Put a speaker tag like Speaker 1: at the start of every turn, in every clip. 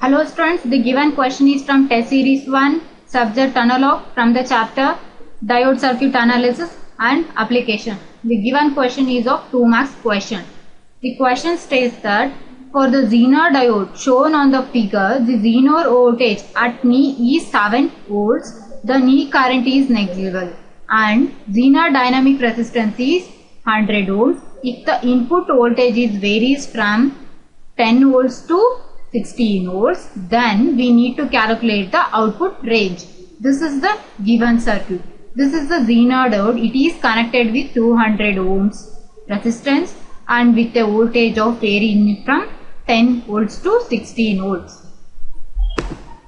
Speaker 1: Hello students, the given question is from test series 1, subject analog from the chapter diode circuit analysis and application. The given question is of 2 marks question. The question states that for the Zener diode shown on the figure, the Zener voltage at knee is 7 volts, the knee current is negligible and Zener dynamic resistance is 100 ohms. If the input voltage is varies from 10 volts to 16 volts, then we need to calculate the output range. This is the given circuit. This is the Zener diode. It is connected with 200 ohms resistance and with a voltage of varying from 10 volts to 16 volts.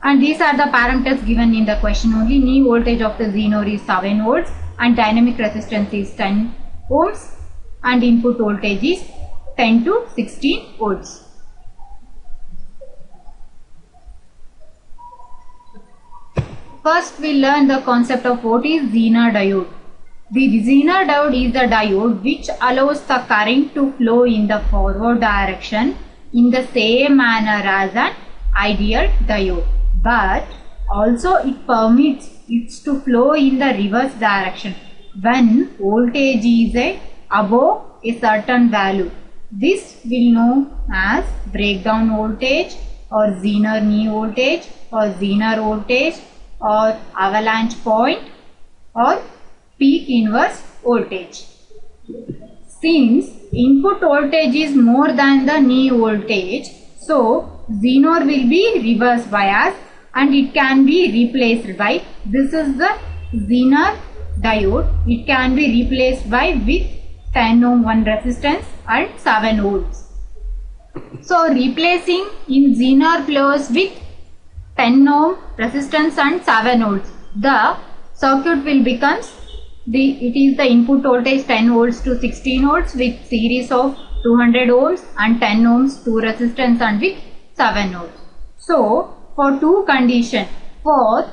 Speaker 1: And these are the parameters given in the question only. Knee voltage of the Zener is 7 volts and dynamic resistance is 10 ohms and input voltage is 10 to 16 volts. First, we learn the concept of what is Zener diode. The Zener diode is the diode which allows the current to flow in the forward direction in the same manner as an ideal diode, but also it permits it to flow in the reverse direction when voltage is above a certain value. This will know as breakdown voltage or Zener knee voltage or Zener voltage or avalanche point or peak inverse voltage. Since input voltage is more than the knee voltage, so Zener will be reverse bias and it can be replaced by, this is the Zener diode, it can be replaced by with 10 ohm one resistance and 7 volts. So replacing in Zener flows with 10 ohm resistance and 7 volts. The circuit will become it is the input voltage 10 volts to 16 volts with series of 200 ohms and 10 ohms to resistance and with 7 volts. So for two conditions, for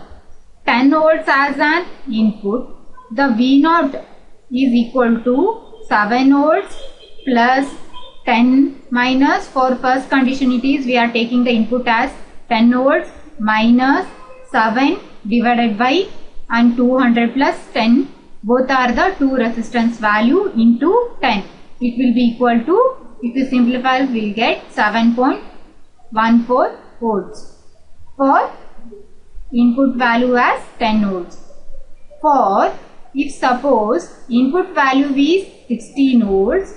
Speaker 1: 10 volts as an input, the V0 is equal to 7 volts plus 10 minus, for first condition it is we are taking the input as 10 volts minus 7 divided by and 200 plus 10, both are the two resistance value into 10. It will be equal to, if you simplify we will get 7.14 volts for input value as 10 volts. For if suppose input value is 16 volts,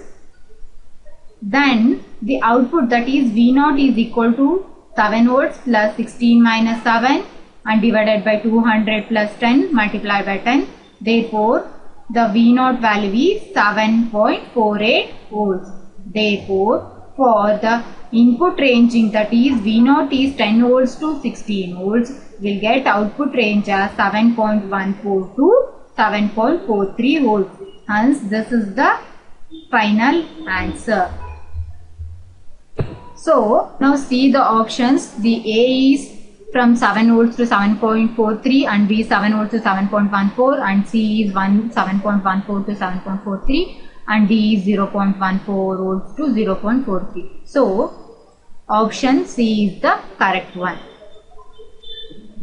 Speaker 1: then the output, that is V0, is equal to 7 volts plus 16 minus 7 and divided by 200 plus 10 multiplied by 10. Therefore, the V0 value is 7.48 volts. Therefore, for the input ranging, that is V0 is 10 volts to 16 volts, we will get output range as 7.14 to 7.43 volts. Hence, this is the final answer. So, now see the options. The A is from 7 volts to 7.43 and B 7 volts to 7.14 and C is 7.14 to 7.43 and D is 0.14 volts to 0.43. So, option C is the correct one.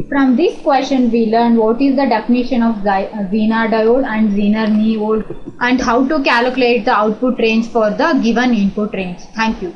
Speaker 1: From this question we learn what is the definition of Zener diode and Zener knee volt and how to calculate the output range for the given input range. Thank you.